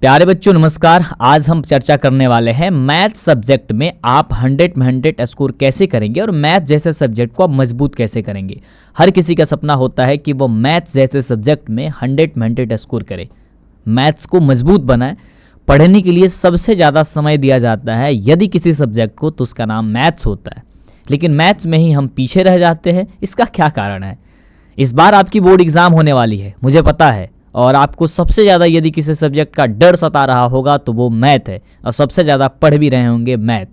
प्यारे बच्चों नमस्कार। आज हम चर्चा करने वाले हैं मैथ सब्जेक्ट में आप 100 में 100 स्कोर कैसे करेंगे और मैथ जैसे सब्जेक्ट को आप मजबूत कैसे करेंगे। हर किसी का सपना होता है कि वो मैथ जैसे सब्जेक्ट में 100 में 100 स्कोर करे, मैथ्स को मजबूत बनाए। पढ़ने के लिए सबसे ज़्यादा समय दिया जाता है यदि किसी सब्जेक्ट को तो उसका नाम मैथ्स होता है, लेकिन मैथ्स में ही हम पीछे रह जाते हैं। इसका क्या कारण है? इस बार आपकी बोर्ड एग्ज़ाम होने वाली है, मुझे पता है, और आपको सबसे ज़्यादा यदि किसी सब्जेक्ट का डर सता रहा होगा तो वो मैथ है, और सबसे ज़्यादा पढ़ भी रहे होंगे मैथ।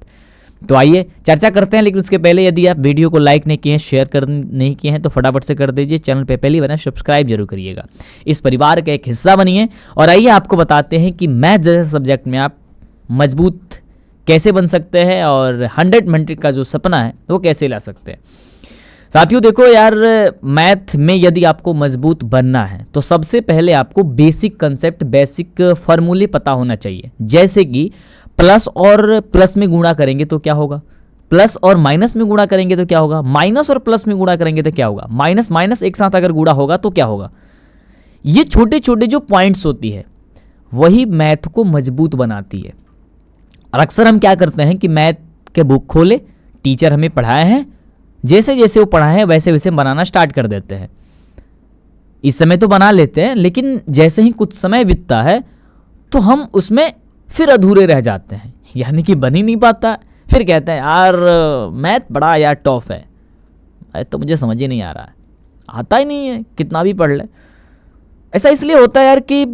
तो आइए चर्चा करते हैं, लेकिन उसके पहले यदि आप वीडियो को लाइक नहीं किए हैं, शेयर कर नहीं किए हैं तो फटाफट से कर दीजिए। चैनल पे पहली बार सब्सक्राइब जरूर करिएगा, इस परिवार का एक हिस्सा बनिए। और आइए आपको बताते हैं कि मैथ जैसे सब्जेक्ट में आप मजबूत कैसे बन सकते हैं और 100 में 100 का जो सपना है वो कैसे ला सकते हैं। साथियों देखो यार, मैथ में यदि आपको मजबूत बनना है तो सबसे पहले आपको बेसिक कंसेप्ट, बेसिक फार्मूले पता होना चाहिए। जैसे कि प्लस और प्लस में गुणा करेंगे तो क्या होगा, प्लस और माइनस में गुणा करेंगे तो क्या होगा, माइनस और प्लस में गुणा करेंगे तो क्या होगा, माइनस माइनस एक साथ अगर गुणा होगा तो क्या होगा। ये छोटे छोटे जो पॉइंट्स होती है वही मैथ को मजबूत बनाती है। और अक्सर हम क्या करते हैं कि मैथ के बुक खोले, टीचर हमें पढ़ाए हैं, जैसे जैसे वो पढ़ाए हैं वैसे वैसे बनाना स्टार्ट कर देते हैं। इस समय तो बना लेते हैं, लेकिन जैसे ही कुछ समय बीतता है तो हम उसमें फिर अधूरे रह जाते हैं, यानी कि बन ही नहीं पाता। फिर कहते हैं यार मैथ बड़ा यार टफ है, तो मुझे समझ ही नहीं आ रहा है, आता ही नहीं है, कितना भी पढ़ ले। ऐसा इसलिए होता है यार कि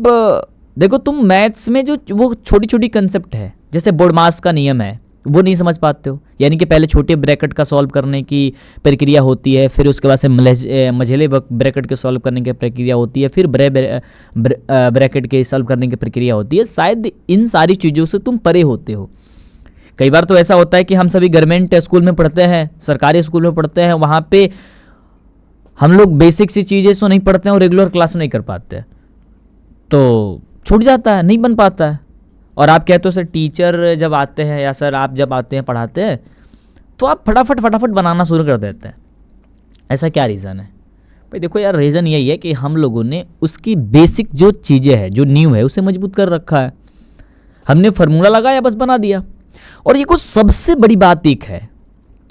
देखो तुम मैथ्स में जो वो छोटी छोटी कंसेप्ट है, जैसे बोर्डमास का नियम है, वो नहीं समझ पाते हो। यानी कि पहले छोटे ब्रैकेट का सॉल्व करने की प्रक्रिया होती है, फिर उसके बाद से मझेले ब्रैकेट के सॉल्व करने की प्रक्रिया होती है, फिर ब्रैकेट के सॉल्व करने की प्रक्रिया होती है। शायद इन सारी चीज़ों से तुम परे होते हो। कई बार तो ऐसा होता है कि हम सभी गवर्नमेंट स्कूल में पढ़ते हैं, सरकारी स्कूल में पढ़ते हैं, वहाँ पे हम लोग बेसिक सी चीज़ें तो नहीं पढ़ते हैं और रेगुलर क्लास नहीं कर पाते, तो छूट जाता है, नहीं बन पाता है। और आप कहते हो सर टीचर जब आते हैं या सर आप जब आते हैं पढ़ाते हैं तो आप फटाफट बनाना शुरू कर देते हैं। ऐसा क्या रीज़न है भाई? देखो यार, रीज़न यही है कि हम लोगों ने उसकी बेसिक जो चीज़ें हैं, जो नींव है, उसे मजबूत कर रखा है। हमने फार्मूला लगाया, बस बना दिया। और ये कुछ सबसे बड़ी बात एक है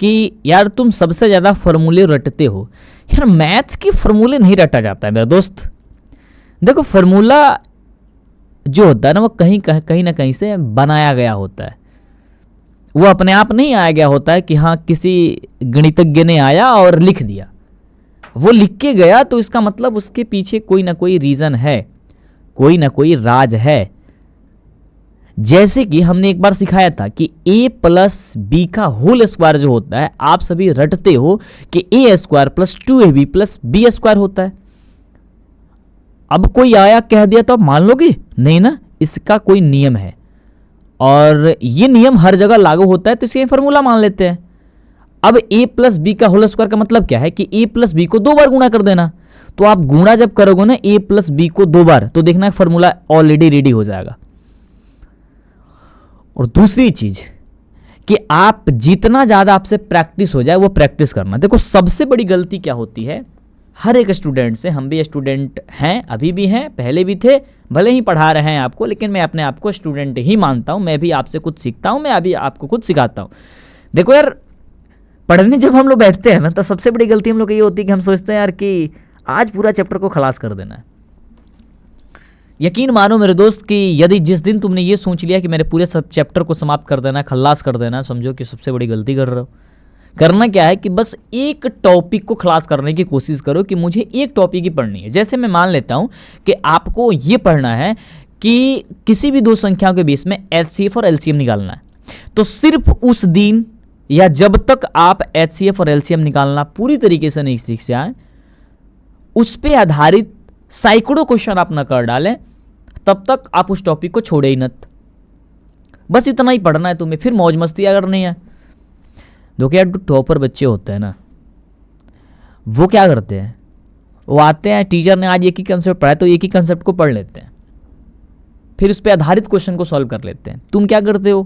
कि यार तुम सबसे ज़्यादा फार्मूले रटते हो। यार मैथ्स की फार्मूले नहीं रटा जाता है मेरा दोस्त। देखो फार्मूला जो होता है ना, वो कहीं ना कहीं से बनाया गया होता है। वो अपने आप नहीं आया गया होता है कि हाँ किसी गणितज्ञ ने आया और लिख दिया। वो लिख के गया तो इसका मतलब उसके पीछे कोई ना कोई रीज़न है, कोई ना कोई राज है। जैसे कि हमने एक बार सिखाया था कि a प्लस बी का होल स्क्वायर जो होता है, आप सभी रटते हो कि a square plus 2ab plus b square होता है। अब कोई आया कह दिया तो आप मान लोगे? नहीं ना, इसका कोई नियम है और ये नियम हर जगह लागू होता है, तो इसे फॉर्मूला मान लेते हैं। अब a प्लस बी का होल स्क्वायर का मतलब क्या है कि a प्लस बी को 2 बार गुणा कर देना। तो आप गुणा जब करोगे ना a प्लस बी को 2 बार, तो देखना फॉर्मूला ऑलरेडी रेडी हो जाएगा। और दूसरी चीज कि आप जितना ज्यादा आपसे प्रैक्टिस हो जाए वो प्रैक्टिस करना। देखो सबसे बड़ी गलती क्या होती है हर एक स्टूडेंट से, हम भी स्टूडेंट हैं, अभी भी हैं, पहले भी थे, भले ही पढ़ा रहे हैं आपको, लेकिन मैं अपने आप को स्टूडेंट ही मानता हूं। मैं भी आपसे कुछ सीखता हूं, मैं अभी आपको कुछ सिखाता हूं। देखो यार, पढ़ने जब हम लोग बैठते हैं ना तो सबसे बड़ी गलती हम लोग की ये होती है कि हम सोचते हैं यार कि आज पूरा चैप्टर को खलास कर देना है। यकीन मानो मेरे दोस्त कि यदि जिस दिन तुमने ये सोच लिया कि मेरे पूरे सब चैप्टर को समाप्त कर देना, खलास कर देना, समझो कि सबसे बड़ी गलती कर रहे हो। करना क्या है कि बस एक टॉपिक को खलास करने की कोशिश करो कि मुझे एक टॉपिक ही पढ़नी है। जैसे मैं मान लेता हूं कि आपको ये पढ़ना है कि किसी भी दो संख्याओं के बीच में एचसीएफ और एलसीएम निकालना है, तो सिर्फ उस दिन या जब तक आप एचसीएफ और एलसीएम निकालना पूरी तरीके से नहीं सीख जाए, उस पर आधारित सैकड़ों क्वेश्चन आप न कर डालें, तब तक आप उस टॉपिक को छोड़े ही मत। बस इतना ही पढ़ना है तुम्हें, फिर मौज मस्ती अगर नहीं है। देखो यार, जो टॉपर बच्चे होते हैं ना, वो क्या करते हैं, वो आते हैं, टीचर ने आज एक ही कंसेप्ट पढ़ाया तो एक ही कंसेप्ट को पढ़ लेते हैं, फिर उस पर आधारित क्वेश्चन को सॉल्व कर लेते हैं। तुम क्या करते हो,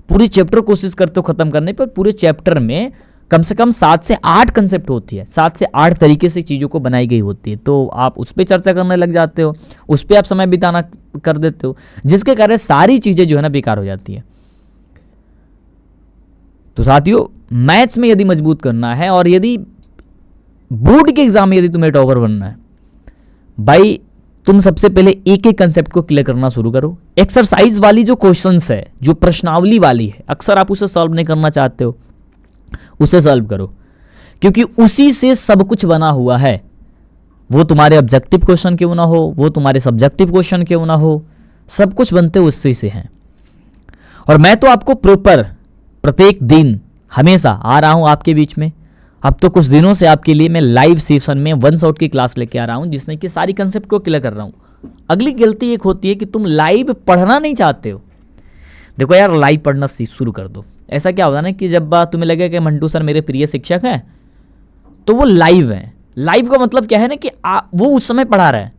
पूरे चैप्टर कोशिश करते हो खत्म करने पर, पूरे चैप्टर में कम से कम 7 से 8 कंसेप्ट होती है, 7 से 8 तरीके से चीज़ों को बनाई गई होती है, तो आप उस पर चर्चा करने लग जाते हो, उस पर आप समय बिताना कर देते हो, जिसके कारण सारी चीज़ें जो है ना बेकार हो जाती है। तो साथियों, मैथ्स में यदि मजबूत करना है और यदि बोर्ड के एग्जाम में यदि तुम्हें टॉपर बनना है, भाई तुम सबसे पहले एक एक कंसेप्ट को क्लियर करना शुरू करो। एक्सरसाइज वाली जो क्वेश्चंस है, जो प्रश्नावली वाली है, अक्सर आप उसे सॉल्व नहीं करना चाहते हो, उसे सॉल्व करो, क्योंकि उसी से सब कुछ बना हुआ है। वो तुम्हारे ऑब्जेक्टिव क्वेश्चन क्यों ना हो, वो तुम्हारे सब्जेक्टिव क्वेश्चन क्यों ना हो, सब कुछ बनते उससे से हैं। और मैं तो आपको प्रॉपर प्रत्येक दिन हमेशा आ रहा हूं आपके बीच में। अब तो कुछ दिनों से आपके लिए मैं लाइव सेशन में 1 शॉट की क्लास लेके आ रहा हूं, जिसमें कि सारी कंसेप्ट को क्लियर कर रहा हूं। अगली गलती एक होती है कि तुम लाइव पढ़ना नहीं चाहते हो। देखो यार, लाइव पढ़ना शुरू कर दो। ऐसा क्या होता है ना कि जब तुम्हें लगे कि मंटू सर मेरे प्रिय शिक्षक हैं, तो वो लाइव हैं। लाइव का मतलब क्या है ना कि वो उस समय पढ़ा रहा है,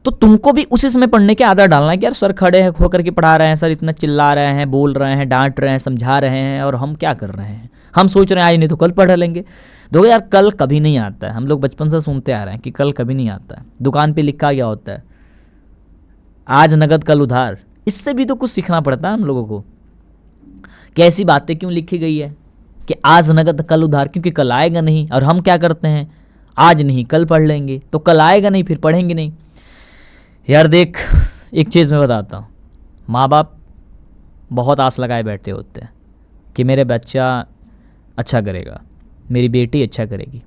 तो तुमको भी उसी समय पढ़ने की आदत डालना है कि यार सर खड़े होकर के पढ़ा रहे हैं, सर इतना चिल्ला रहे हैं, बोल रहे हैं, डांट रहे हैं, समझा रहे हैं, और हम क्या कर रहे हैं, हम सोच रहे हैं आज नहीं तो कल पढ़ लेंगे। देखो यार, कल कभी नहीं आता है। हम लोग बचपन से सुनते आ रहे हैं कि कल कभी नहीं आता है। दुकान पे लिखा गया होता है आज नगद कल उधार। इससे भी तो कुछ सीखना पड़ता है हम लोगों को कि ऐसी बातें क्यों लिखी गई है कि आज नगद कल उधार, क्योंकि कल आएगा नहीं। और हम क्या करते हैं, आज नहीं कल पढ़ लेंगे, तो कल आएगा नहीं फिर पढ़ेंगे नहीं। यार देख, एक चीज़ मैं बताता हूँ, माँ बाप बहुत आस लगाए बैठे होते हैं कि मेरे बच्चा अच्छा करेगा, मेरी बेटी अच्छा करेगी।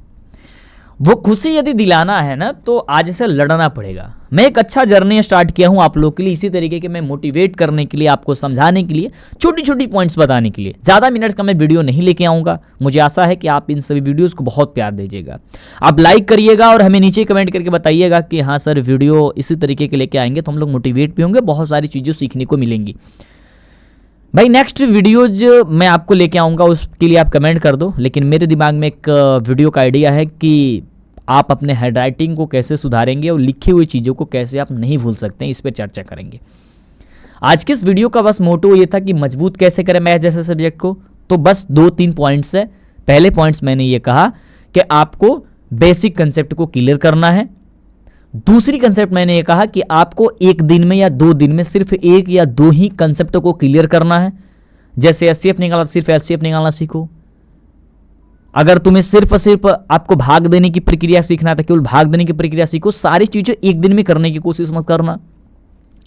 वो खुशी यदि दिलाना है ना, तो आज से लड़ना पड़ेगा। मैं एक अच्छा जर्नी स्टार्ट किया हूँ आप लोग के लिए, इसी तरीके के मैं मोटिवेट करने के लिए, आपको समझाने के लिए, छोटी छोटी पॉइंट्स बताने के लिए। ज़्यादा मिनट्स का मैं वीडियो नहीं लेके आऊँगा। मुझे आशा है कि आप इन सभी वीडियोज़ को बहुत प्यार दीजिएगा। आप लाइक करिएगा और हमें नीचे कमेंट करके बताइएगा कि हाँ सर वीडियो इसी तरीके के लेके आएंगे, तो हम लोग मोटिवेट भी होंगे, बहुत सारी चीज़ें सीखने को मिलेंगी। भाई नेक्स्ट वीडियोज मैं आपको लेके आऊँगा, उसके लिए आप कमेंट कर दो। लेकिन मेरे दिमाग में एक वीडियो का आइडिया है कि आप अपने हैंडराइटिंग को कैसे सुधारेंगे और लिखी हुई चीज़ों को कैसे आप नहीं भूल सकते हैं, इस पर चर्चा करेंगे। आज की इस वीडियो का बस मोटो ये था कि मजबूत कैसे करें मैथ जैसे सब्जेक्ट को। तो बस 2-3 पॉइंट्स है। पहले पॉइंट्स मैंने ये कहा कि आपको बेसिक कंसेप्ट को क्लियर करना है। दूसरी कंसेप्ट मैंने ये कहा कि आपको एक दिन में या 2 दिन में सिर्फ 1 या 2 ही कंसेप्ट को क्लियर करना है। जैसे एचसीएफ निकालना, सिर्फ एचसीएफ निकालना सीखो। अगर तुम्हें सिर्फ आपको भाग देने की प्रक्रिया सीखना था, केवल भाग देने की प्रक्रिया सीखो। सारी चीजें एक दिन में करने की कोशिश मत करना।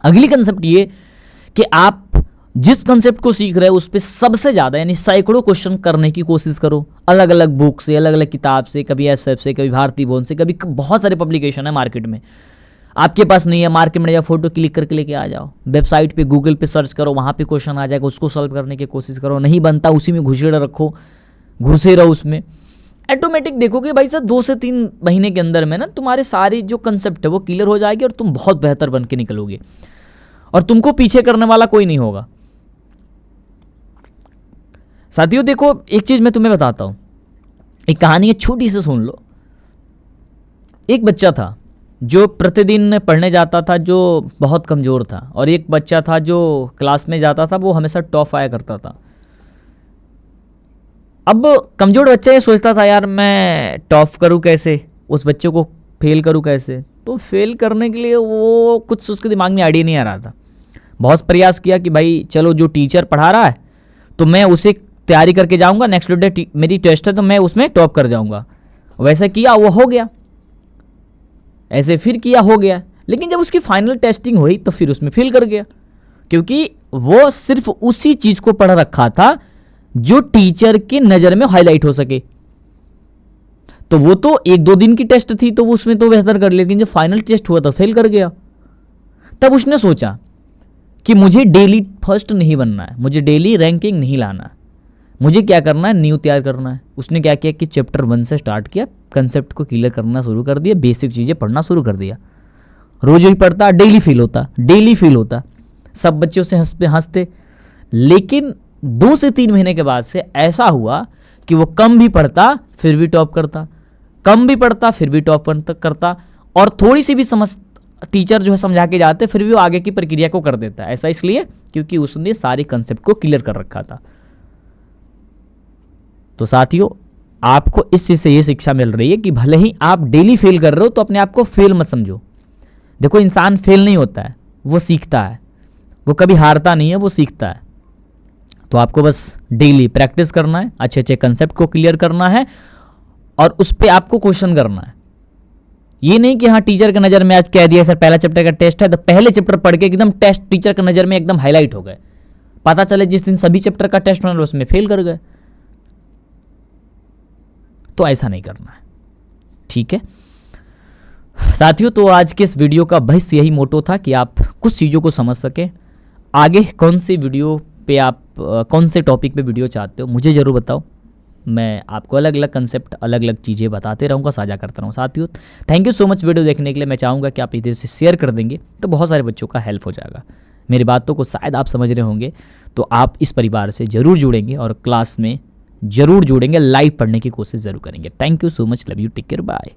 अगली कंसेप्ट ये कि आप जिस कंसेप्ट को सीख रहे हो उस पर सबसे ज्यादा यानी सैकड़ों क्वेश्चन करने की कोशिश करो, अलग अलग बुक से, अलग अलग किताब से, कभी एसएफ से, कभी भारती भवन से, कभी बहुत सारे पब्लिकेशन है मार्केट में। आपके पास नहीं है, मार्केट में जाओ, फोटो क्लिक करके लेके आ जाओ, वेबसाइट पे गूगल पे सर्च करो, वहां पे क्वेश्चन आ जाएगा, उसको सॉल्व करने की कोशिश करो। नहीं बनता उसी में घुसेड़ रखो, घुसे रहो उसमें, ऑटोमेटिक देखोगे भाई साहब 2 से 3 महीने के अंदर में ना तुम्हारे सारी जो कंसेप्ट है वो क्लियर हो जाएगी और तुम बहुत बेहतर बन के निकलोगे और तुमको पीछे करने वाला कोई नहीं होगा। साथियों देखो, एक चीज मैं तुम्हें बताता हूं, एक कहानी है, छोटी से सुन लो। एक बच्चा था जो प्रतिदिन पढ़ने जाता था, जो बहुत कमजोर था, और एक बच्चा था जो क्लास में जाता था, वो हमेशा टॉप आया करता था। अब कमजोर बच्चा ये सोचता था यार मैं टॉप करूं कैसे, उस बच्चे को फेल करूं कैसे। तो फेल करने के लिए वो कुछ उसके दिमाग में आइडिया नहीं आ रहा था। बहुत प्रयास किया कि भाई चलो जो टीचर पढ़ा रहा है तो मैं उसे तैयारी करके जाऊंगा, नेक्स्ट डे मेरी टेस्ट है तो मैं उसमें टॉप कर जाऊंगा। वैसे किया, वो हो गया। ऐसे फिर किया, हो गया। लेकिन जब उसकी फाइनल टेस्टिंग हुई तो फिर उसमें फेल कर गया, क्योंकि वो सिर्फ उसी चीज को पढ़ रखा था जो टीचर की नजर में हाईलाइट हो सके। तो वो तो 1-2 दिन की टेस्ट थी तो वो उसमें तो बेहतर कर लिया, लेकिन जब फाइनल टेस्ट हुआ तो फेल कर गया। तब उसने सोचा कि मुझे डेली फर्स्ट नहीं बनना है, मुझे डेली रैंकिंग नहीं लाना, मुझे क्या करना है, न्यू तैयार करना है। उसने क्या किया कि चैप्टर 1 से स्टार्ट किया, कंसेप्ट को क्लियर करना शुरू कर दिया, बेसिक चीजें पढ़ना शुरू कर दिया। रोज ही पढ़ता, डेली फील होता, डेली फील होता। सब बच्चे उसे हंसते। लेकिन 2 से 3 महीने के बाद से ऐसा हुआ कि वो कम भी पढ़ता फिर भी टॉप करता, कम भी पढ़ता फिर भी टॉप करता, और थोड़ी सी भी समझ टीचर जो है समझा के जाते फिर भी वो आगे की प्रक्रिया को कर देता। ऐसा इसलिए क्योंकि उसने सारे कंसेप्ट को क्लियर कर रखा था। तो साथियों, आपको इस चीज़ से ये शिक्षा मिल रही है कि भले ही आप डेली फेल कर रहे हो तो अपने आप को फेल मत समझो। देखो, इंसान फेल नहीं होता है, वो सीखता है, वो कभी हारता नहीं है, वो सीखता है। तो आपको बस डेली प्रैक्टिस करना है, अच्छे अच्छे कंसेप्ट को क्लियर करना है और उस पर आपको क्वेश्चन करना है। ये नहीं कि हाँ टीचर की नज़र में आज कह दिया सर पहला चैप्टर का टेस्ट है तो पहले चैप्टर पढ़ के एकदम टेस्ट टीचर की नज़र में एकदम हाईलाइट हो गए, पता चले जिस दिन सभी चैप्टर का टेस्ट होना उसमें फेल कर गए। तो ऐसा नहीं करना है, ठीक है साथियों। तो आज के इस वीडियो का बस यही मोटो था कि आप कुछ चीज़ों को समझ सकें। आगे कौन सी वीडियो पे आप कौन से टॉपिक पे वीडियो चाहते हो मुझे ज़रूर बताओ। मैं आपको अलग अलग कंसेप्ट, अलग अलग चीज़ें बताते रहूँगा, साझा करता रहूँ। साथियों, thank you so much video देखने के लिए। मैं चाहूँगा कि आप इधर से शेयर कर देंगे तो बहुत सारे बच्चों का हेल्प हो जाएगा। मेरी बातों को शायद आप समझ रहे होंगे, तो आप इस परिवार से ज़रूर जुड़ेंगे और क्लास में ज़रूर जुड़ेंगे, लाइव पढ़ने की कोशिश ज़रूर करेंगे। Thank you so much, love you, take care, bye.